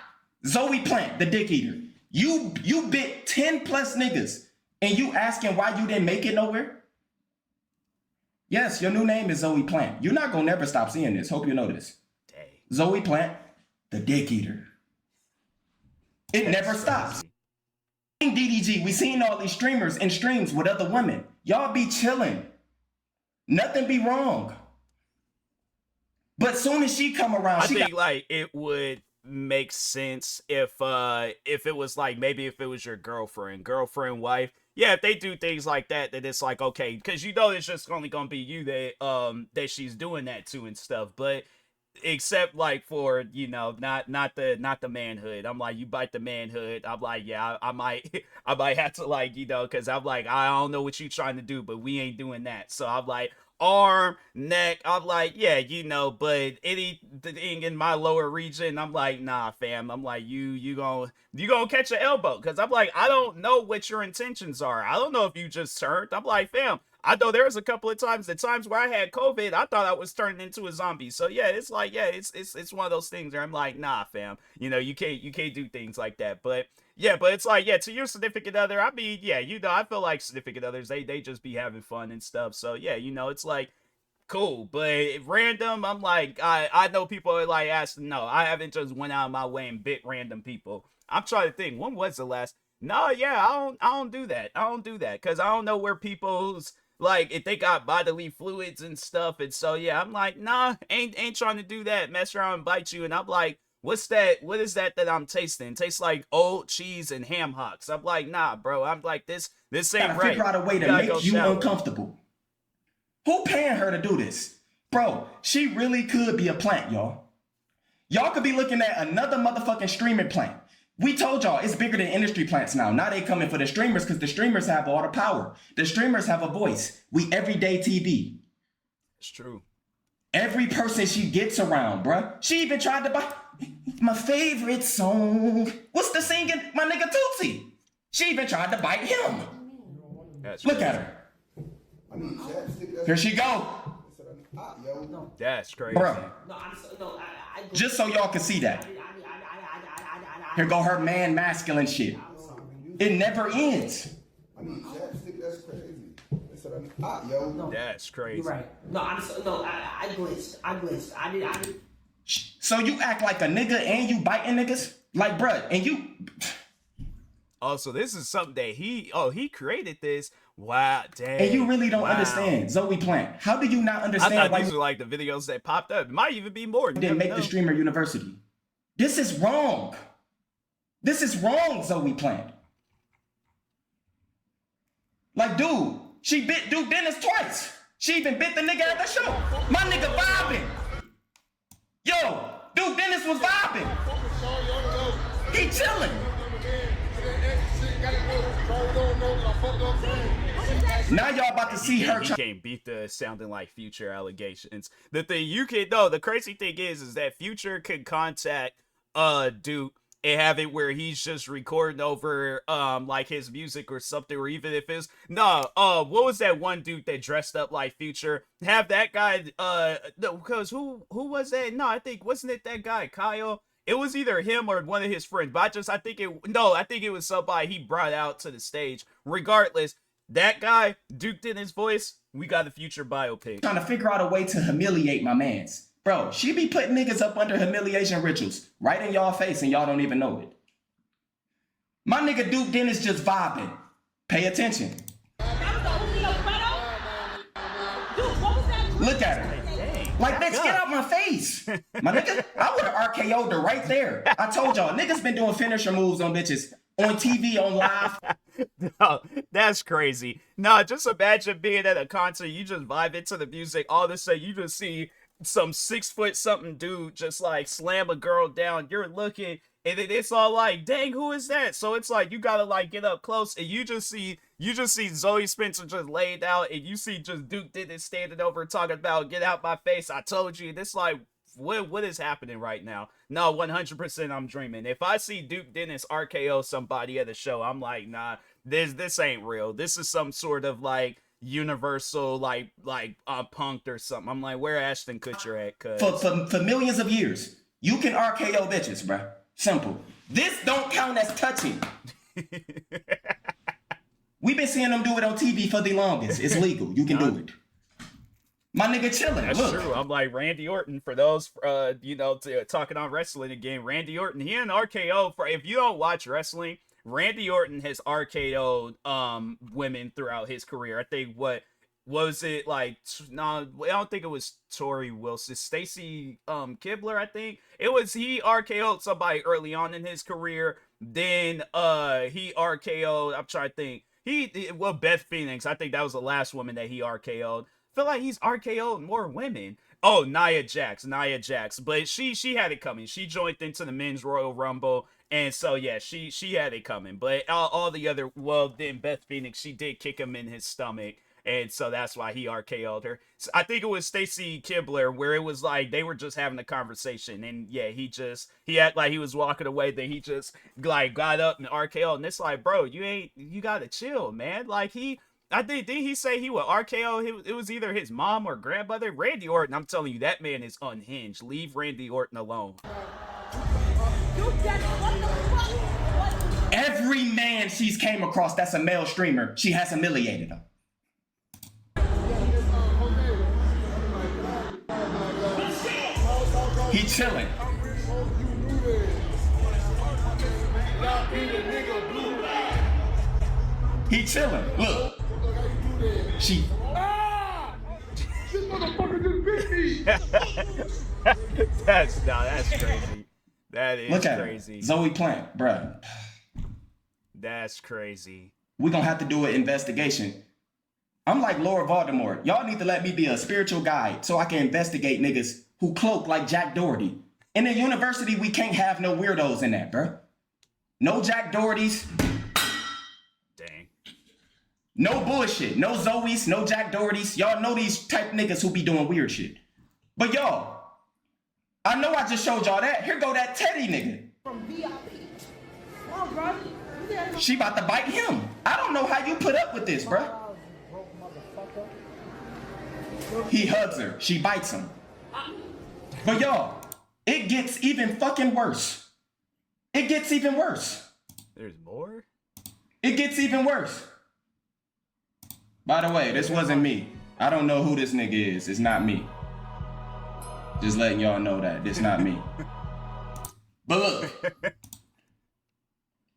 Zoe Plant, the dick eater. You bit 10 plus niggas, and you asking why you didn't make it nowhere? Yes, your new name is Zoe Plant. You're not gonna never stop seeing this. Hope you know this. Dang. Zoe Plant, the dick eater. It never stops. DDG, we seen all these streamers in streams with other women. Y'all be chilling. Nothing be wrong. But soon as she come around, I think like it would make sense if it was like, maybe if it was your girlfriend, wife. Yeah, if they do things like that, then it's like, okay, because you know it's just only gonna be you that she's doing that to and stuff. But except like for, you know, not the manhood. I'm like, you bite the manhood. I'm like, yeah, I might have to, like, you know, because I'm like, I don't know what you trying to do, but we ain't doing that. So I'm like, arm, neck, I'm like, yeah, you know, but anything in my lower region, I'm like, nah, fam. I'm like, you gonna catch an elbow, because I'm like, I don't know what your intentions are. I don't know if you just turned. I'm like, fam, I know there was a couple of times, where I had COVID, I thought I was turning into a zombie. So yeah, it's like, yeah, it's one of those things where I'm like, nah, fam, you know, you can't do things like that. But yeah, but it's like, yeah, to your significant other, I mean, yeah, you know, I feel like significant others, they just be having fun and stuff. So yeah, you know, it's like, cool. But random, I'm like, I know people are like asking, no, I haven't just went out of my way and bit random people. I'm trying to think, when was the last? No, yeah, I don't do that. I don't do that, because I don't know where people's, like, if they got bodily fluids and stuff. And so yeah, I'm like, nah, ain't trying to do that, mess around and bite you. And I'm like, what's that? What is that I'm tasting? Tastes like old cheese and ham hocks. I'm like, nah, bro. I'm like, this ain't right. Figure out a way to make you uncomfortable. Who paying her to do this? Bro, she really could be a plant, y'all. Y'all could be looking at another motherfucking streaming plant. We told y'all it's bigger than industry plants now. Now they coming for the streamers because the streamers have all the power. The streamers have a voice. We everyday TV. It's true. Every person she gets around, bruh. She even tried to buy my favorite song. What's the singing? My nigga Tootsie. She even tried to bite him. Look at her. Here she go. That's crazy. Bruh. Just so y'all can see that. Here go her man masculine shit. It never ends. That's crazy. That's crazy. You're right. No, I glitched. I did. So you act like a nigga and you biting niggas? Like, bruh, and you... Oh, so this is something that he created this. Wow, dang. And you really don't understand, Zoe Plant. How do you not understand I thought why these were like the videos that popped up. It might even be more. you didn't make the streamer university? This is wrong. This is wrong, Zoe Plant. Like, dude, she bit Duke Dennis twice. She even bit the nigga at the show. My nigga vibing. Yo, dude, Dennis was vibing. He chilling. Now y'all about to see her. He can't beat the sounding like Future allegations. The thing you can no, the crazy thing is that Future can contact Duke and have it where he's just recording over like his music or something, or even if it's what was that one dude that dressed up like Future? Have that guy no, because who was that? No, I think wasn't it that guy Kyle? It was either him or one of his friends, but I think it was somebody he brought out to the stage. Regardless, that guy duked in his voice. We got a Future biopic. Trying to figure out a way to humiliate my mans. Bro, she be putting niggas up under humiliation rituals right in y'all face and y'all don't even know it. My nigga Duke Dennis just vibing. Pay attention. Look at her. Like, bitch, get out my face. My nigga, I would have RKO'd her right there. I told y'all, niggas been doing finisher moves on bitches. On TV, on live. No, that's crazy. No, just imagine being at a concert, you just vibe into the music, all of a sudden you just see some 6-foot-something dude just like slam a girl down. You're looking, and then it's all like, dang, who is that? So it's like you gotta like get up close, and you just see Zoe Spencer just laid out, and you see just Duke Dennis standing over talking about get out my face. I told you. And it's like, what is happening right now? No, 100% I'm dreaming. If I see Duke Dennis RKO somebody at a show, I'm like, nah, this ain't real. This is some sort of like universal like punked or something. I'm like, where Ashton Kutcher at? Cause for millions of years, you can RKO bitches, bruh. Simple. This don't count as touching. We've been seeing them do it on TV for the longest. It's legal. You can do it. My nigga chilling. That's Look. true. I'm like Randy Orton for those, talking on wrestling again. Randy Orton, he and RKO. If you don't watch wrestling, Randy Orton has RKO'd women throughout his career. I think what was it like? No, I don't think it was Tori Wilson, Stacy Kibler. I think it was he RKO'd somebody early on in his career. Then he RKO'd. I'm trying to think. Beth Phoenix. I think that was the last woman that he RKO'd. Feel like he's RKO'd more women. Oh, Nia Jax, but she had it coming. She joined into the Men's Royal Rumble, and so yeah, she had it coming. But all the other, then Beth Phoenix, she did kick him in his stomach, and so that's why he RKO'd her. So I think it was Stacy Kibler, where it was like they were just having a conversation, and yeah, he acted like he was walking away, then he just like got up and RKO'd, and it's like, bro, you gotta chill, man. Like I think, did he say he would RKO? It was either his mom or grandmother. Randy Orton, I'm telling you, that man is unhinged. Leave Randy Orton alone. Every man she's came across that's a male streamer, she has humiliated him. He chilling. He chilling. Look. She. This motherfucker just bit me. That's crazy. That is Look at crazy. Her. Zoe Plant, bruh. That's crazy. We're gonna have to do an investigation. I'm like Lord Voldemort. Y'all need to let me be a spiritual guide so I can investigate niggas who cloak like Jack Doherty. In the university, we can't have no weirdos in that, bruh. No Jack Dohertys. No bullshit. No Zoes, no Jack Dohertys. Y'all know these type niggas who be doing weird shit. But y'all, I know I just showed y'all that. Here go that Teddy nigga. From VIP. Oh, bro. She about to bite him. I don't know how you put up with this, bruh. He hugs her. She bites him. But y'all, it gets even fucking worse. It gets even worse. There's more? It gets even worse. By the way, this wasn't me. I don't know who this nigga is. It's not me. Just letting y'all know that. It's not me. But look.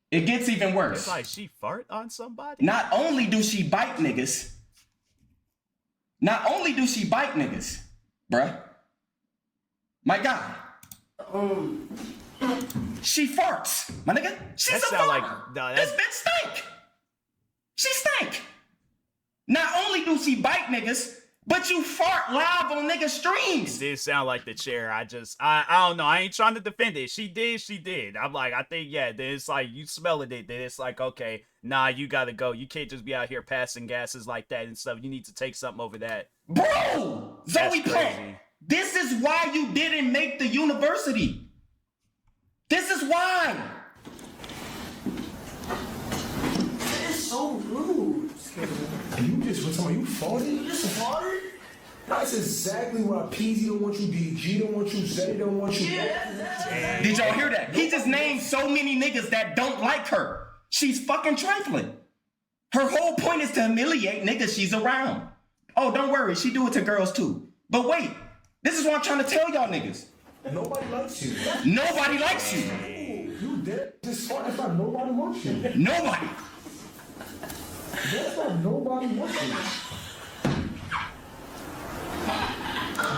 It gets even worse. It's like she fart on somebody? Not only do she bite niggas. Bruh. My God. She farts. My nigga. She's a farter. This bitch stink. She stink. Not only do she bite niggas, But you fart live on nigga streams. It did sound like the chair. I don't know. I ain't trying to defend it. She did. I'm like, I think, yeah, then it's like, you smelling it. Then it's like, okay, nah, you gotta go. You can't just be out here passing gases like that and stuff. You need to take something over that. Bro, Zoe Plant, this is why you didn't make the university. This is why. That is so rude. And you just, what's on, you farted? You just farted? That's exactly why PZ don't want you, DG don't want you, Zay don't want you. Yeah, Did y'all hear that? He just named so many niggas that don't like her. She's fucking trifling. Her whole point is to humiliate niggas she's around. Oh, don't worry, she do it to girls too. But wait, this is what I'm trying to tell y'all niggas. Nobody likes you. Nobody likes you. You dead. Just fart. That's why nobody wants you. Nobody. That's why nobody wants you.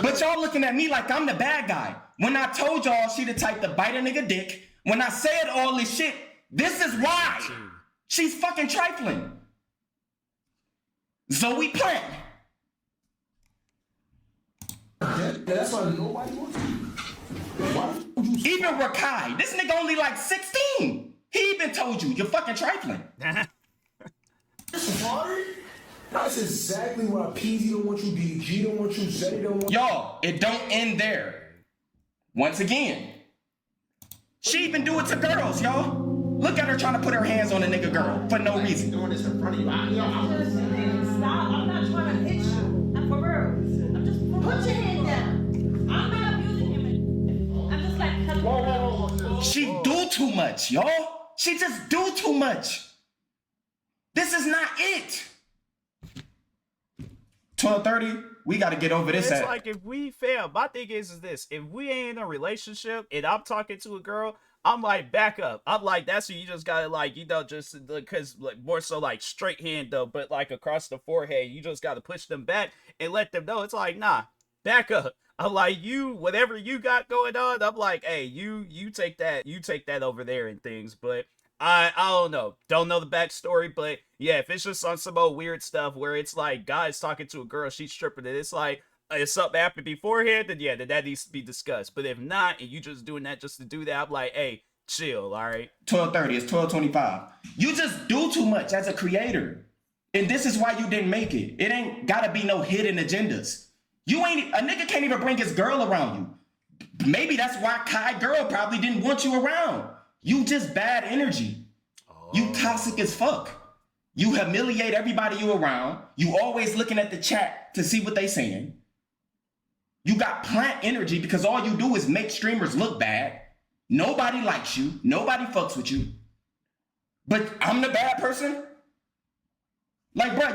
But y'all looking at me like I'm the bad guy. When I told y'all she the type to bite a nigga dick, when I said all this shit, this is why. She's fucking trifling. Zoe Plant. That's why nobody wants you. Why would you? Even Rakai, this nigga only like 16. He even told you, you're fucking trifling. just farted? That's exactly why PZ don't want you, DG don't want you, Zay don't want you. Y'all, it don't end there. Once again, she even do it to girls, y'all. Look at her trying to put her hands on a nigga girl for no reason. Doing this in front of you. Stop. I'm not trying to hit you. I'm for real. I'm just put your hand down. I'm not abusing him. I'm just like, whoa. She do too much, y'all. She just do too much. This is not it. 12:30, we got to get over this. It's like, if we fail, my thing is this: if we ain't in a relationship and I'm talking to a girl, I'm like, back up. I'm like, that's what you just gotta, like, you know, just because, like, more so like straight hand though, but like across the forehead, you just gotta push them back and let them know it's like, nah, back up. I'm like, you, whatever you got going on, I'm like, hey, you take that over there and things. But I don't know the backstory, but yeah, if it's just on some old weird stuff where it's like guys talking to a girl, she's stripping it, it's like, if something happened beforehand, then yeah, then that needs to be discussed. But if not, and you just doing that just to do that, I'm like, hey, chill, all right? 12:30, it's 12:25. You just do too much as a creator. And this is why you didn't make it. It ain't gotta be no hidden agendas. A nigga can't even bring his girl around you. Maybe that's why Kai girl probably didn't want you around. You just bad energy. You toxic as fuck. You humiliate everybody you around. You always looking at the chat to see what they saying. You got plant energy because all you do is make streamers look bad. Nobody likes you. Nobody fucks with you. But I'm the bad person? Like, bro,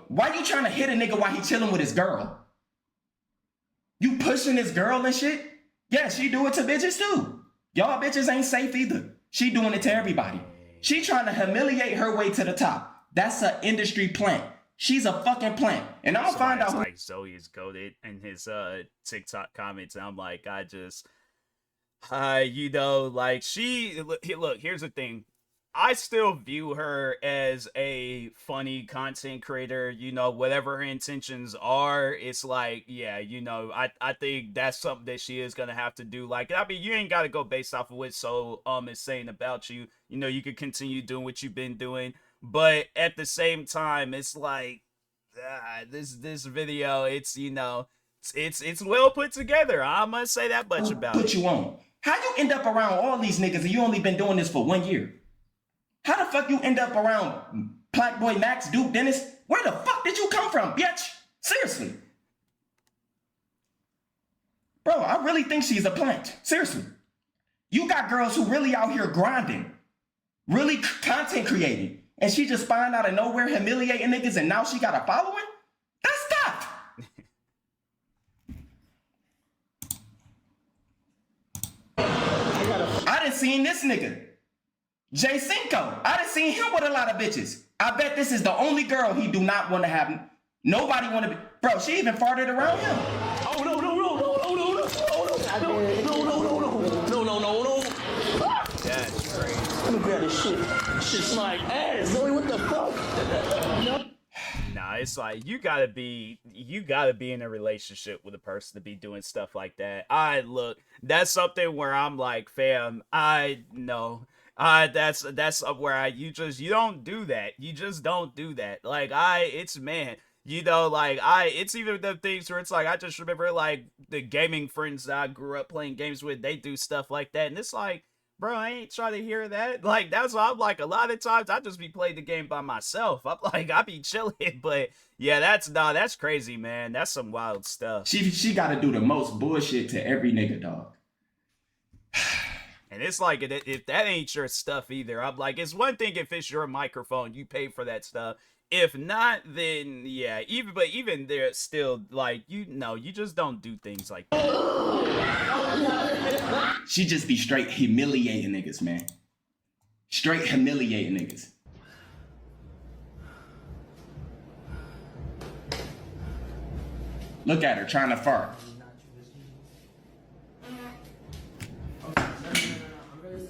why you trying to hit a nigga while he chilling with his girl? You pushing his girl and shit? Yeah, she do it to bitches too. Y'all bitches ain't safe either. She doing it to everybody. She trying to humiliate her way to the top. That's an industry plant. She's a fucking plant. And I'm gonna find out. Like, Zoe is goated in his TikTok comments. And I'm like, you know, like, look, here's the thing. I still view her as a funny content creator, you know, whatever her intentions are. It's like, yeah, you know, I think that's something that she is gonna have to do. Like, I mean, you ain't gotta go based off of what is saying about you. You know, you could continue doing what you've been doing, but at the same time, it's like, this video, it's, you know, it's well put together. I must say that much about it. Put you on. How you end up around all these niggas and you only been doing this for 1 year? How the fuck you end up around Black Boy Max, Duke Dennis? Where the fuck did you come from, bitch? Seriously. Bro, I really think she's a plant. Seriously. You got girls who really out here grinding, really content creating, and she just find out of nowhere humiliating niggas and now she got a following? That's tough. I done seen this nigga. J Cinco. I done seen him with a lot of bitches. I bet this is the only girl he do not want to have. Nobody want to be. Bro, she even farted around him. Oh, no. That's crazy. Let me grab this shit. Shit's like ass. Zoe, what the fuck? Nah, it's like you gotta be in a relationship with a person to be doing stuff like that. Look, that's something where I'm like, fam, I know. That's where you don't do that. You just don't do that. Like it's man. Like it's even the things where it's like I just remember like the gaming friends that I grew up playing games with, they do stuff like that, and it's like, bro, I ain't trying to hear that. Like that's why I'm like, a lot of times I just be playing the game by myself. I'm like, I be chilling, but yeah, that's crazy, man. That's some wild stuff. She got to do the most bullshit to every nigga, dog. And it's like, if that ain't your stuff either, I'm like, it's one thing if it's your microphone, you pay for that stuff. If not, then yeah, even there, still, like, you just don't do things like that. She just be straight humiliating niggas, man. Straight humiliating niggas. Look at her trying to fart.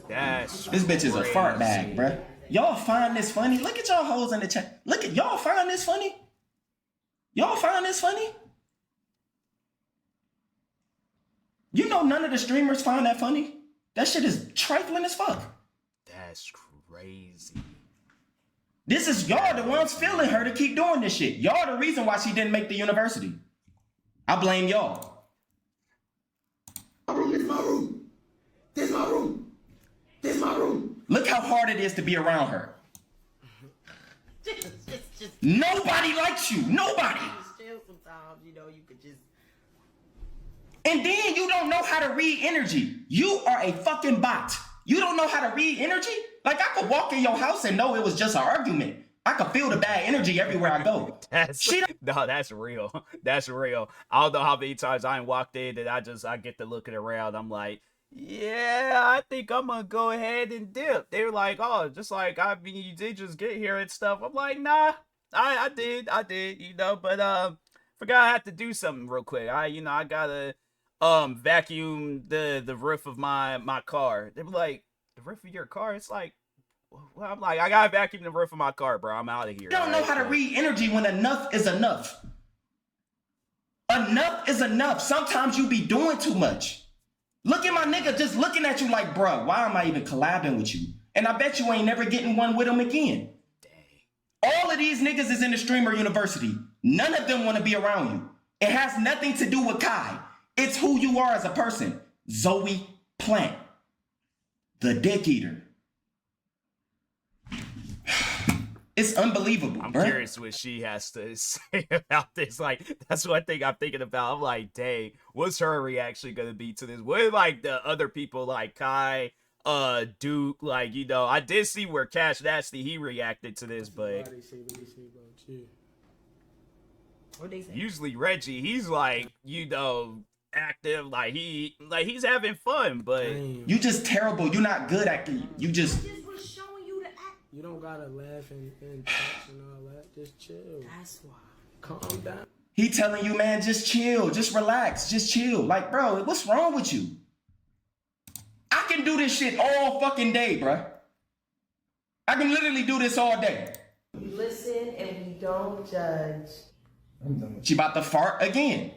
This bitch is a fart bag, bruh. Y'all find this funny? Look at y'all hoes in the chat. Look at y'all find this funny? Y'all find this funny? You know none of the streamers find that funny? That shit is trifling as fuck. That's crazy. This is y'all the ones feeling her to keep doing this shit. Y'all the reason why she didn't make the university. I blame y'all. My room, this is my room. This is my room. This is my room. Look how hard it is to be around her. Nobody likes you. Nobody. Sometimes, you could just. And then you don't know how to read energy. You are a fucking bot. You don't know how to read energy? Like, I could walk in your house and know it was just an argument. I could feel the bad energy everywhere I go. That's real. That's real. I don't know how many times I ain't walked in and I get to looking around. I'm like, yeah, I think I'm gonna go ahead and dip. They were like, oh, just like, I mean, you did just get here and stuff. I'm like, nah, I did, but forgot I had to do something real quick. I gotta vacuum the roof of my car. They were like, the roof of your car? It's like, well, I'm like, I gotta vacuum the roof of my car, bro. I'm out of here. You don't know how to read energy when enough is enough. Enough is enough. Sometimes you be doing too much. Look at my nigga just looking at you like, bro, why am I even collabing with you? And I bet you ain't never getting one with him again. Dang. All of these niggas is in the streamer university. None of them want to be around you. It has nothing to do with Kai. It's who you are as a person. Zoe Plant. The dick eater. It's unbelievable. I'm bruh. curious what she has to say about this. Like, that's one thing I'm thinking about. I'm like, dang, what's her reaction gonna be to this? What are, like, the other people like Kai, Duke, like, I did see where Cash Nasty, he reacted to this, but What they say? usually Reggie, he's like, active, like he's having fun, but You just terrible. You're not good at it. You just. Just was showing you the act. You don't gotta laugh and touch and all that. Just chill. That's why. Calm down. He telling you, man, just chill, just relax, just chill. Like, bro, what's wrong with you? I can do this shit all fucking day, bro. I can literally do this all day. We listen and we don't judge. She about to fart again.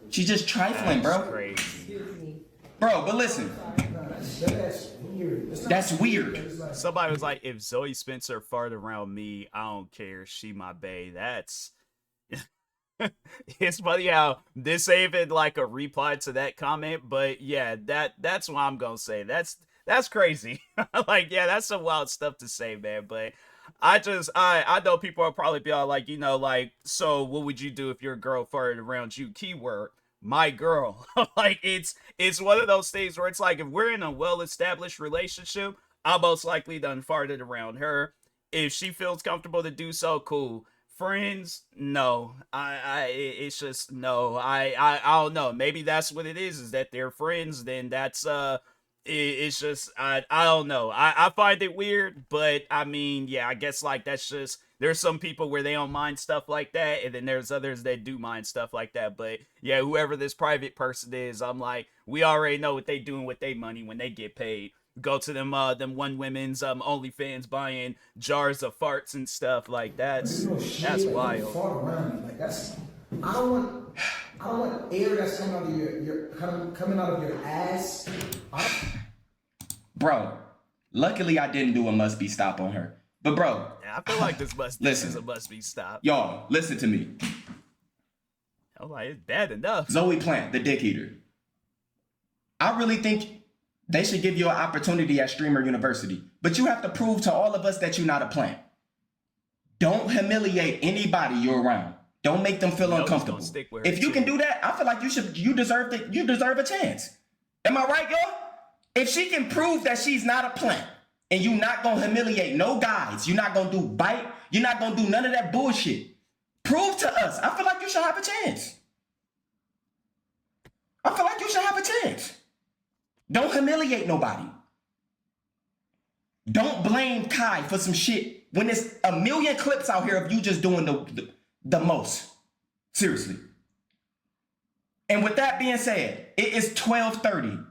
She just trifling, bro. crazy. Excuse me. Bro, but listen. That's weird. Somebody was like, if Zoe Spencer farted around me, I don't care. She my bae. That's it's funny how this ain't even like a reply to that comment, but yeah, that's what I'm gonna say. That's crazy. Like, yeah, that's some wild stuff to say, man. But I know people will probably be all like, like, so what would you do if your girl farted around you? Keyword, my girl. Like, it's one of those things where it's like, if we're in a well-established relationship, I'll most likely done farted around her. If she feels comfortable to do so, cool. Friends, no. It's just no. I don't know. Maybe that's what it is that they're friends. Then that's it's just I don't know. I find it weird, but I mean, yeah, I guess like that's just, there's some people where they don't mind stuff like that, and then there's others that do mind stuff like that. But yeah, whoever this private person is, I'm like, we already know what they doing with their money when they get paid. go to them one women's OnlyFans buying jars of farts and stuff like that's wild. Fart around me. Like that's I don't want air that's coming out of your coming out of your ass. Bro, luckily I didn't do a must be stop on her. But bro, yeah, I feel like this is a must be stop. Y'all, listen to me. I'm like, it's bad enough. Zoe Plant, the dick eater. I really think they should give you an opportunity at Streamer University, but you have to prove to all of us that you're not a plant. Don't humiliate anybody you're around. Don't make them feel uncomfortable. If you can do that, I feel like you deserve a chance. Am I right, y'all? If she can prove that she's not a plant and you're not gonna humiliate no guys, you're not gonna do bite, you're not gonna do none of that bullshit. Prove to us. I feel like you should have a chance. I feel like you should have a chance. Don't humiliate nobody. Don't blame Kai for some shit when there's a million clips out here of you just doing the most. Seriously. And with that being said, it is 12:30.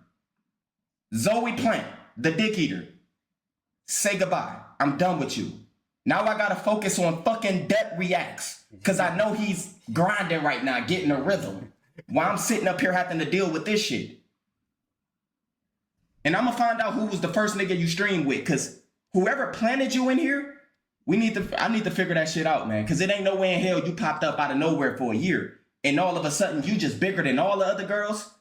Zoe Plant, the dick eater. Say goodbye. I'm done with you. Now I gotta focus on fucking Debt Reacts. Cause I know he's grinding right now, getting a rhythm. While I'm sitting up here having to deal with this shit. And I'm gonna find out who was the first nigga you streamed with. Cause whoever planted you in here, I need to figure that shit out, man. Cause it ain't no way in hell you popped up out of nowhere for a year. And all of a sudden you just bigger than all the other girls.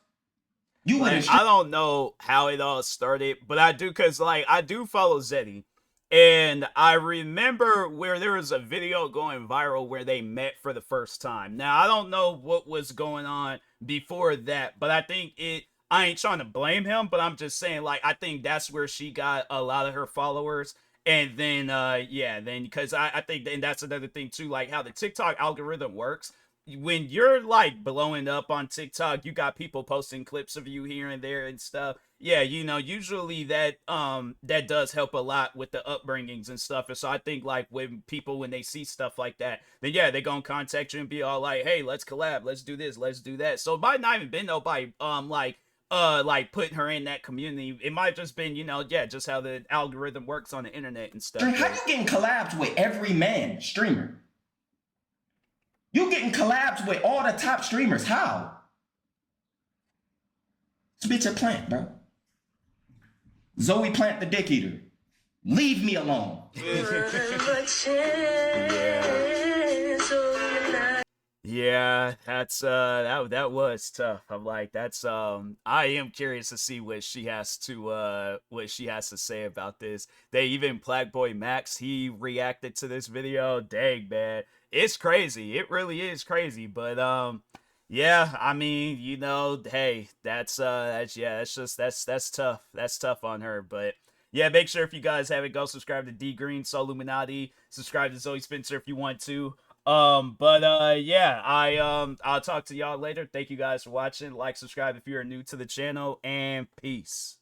I don't know how it all started, but I do, cause like I do follow Zeddy, and I remember where there was a video going viral where they met for the first time. Now I don't know what was going on before that, but I think I ain't trying to blame him, but I'm just saying like I think that's where she got a lot of her followers. And then then because I think, and that's another thing too, like how the TikTok algorithm works. When you're like blowing up on TikTok, you got people posting clips of you here and there and stuff. Yeah, usually that does help a lot with the upbringings and stuff. And so I think like when they see stuff like that, then yeah, they're gonna contact you and be all like, hey, let's collab, let's do this, let's do that. So it might not even been nobody like putting her in that community. It might have just been, just how the algorithm works on the internet and stuff. How you getting collabs with every man streamer? You getting collabs with all the top streamers. How? This bitch a plant, bro. Zoe Plant, the dick eater. Leave me alone. Yeah, that's that was tough. I'm like, that's I am curious to see what she has to say about this. They even Blackboy Max, he reacted to this video. Dang, man. It's crazy. It really is crazy. But yeah, I mean, hey, that's tough. That's tough on her. But yeah, make sure if you guys haven't, go subscribe to D Green, SoLLUMINATI, subscribe to Zoe Spencer if you want to. Yeah, I'll talk to y'all later. Thank you guys for watching. Like, subscribe if you're new to the channel, and peace.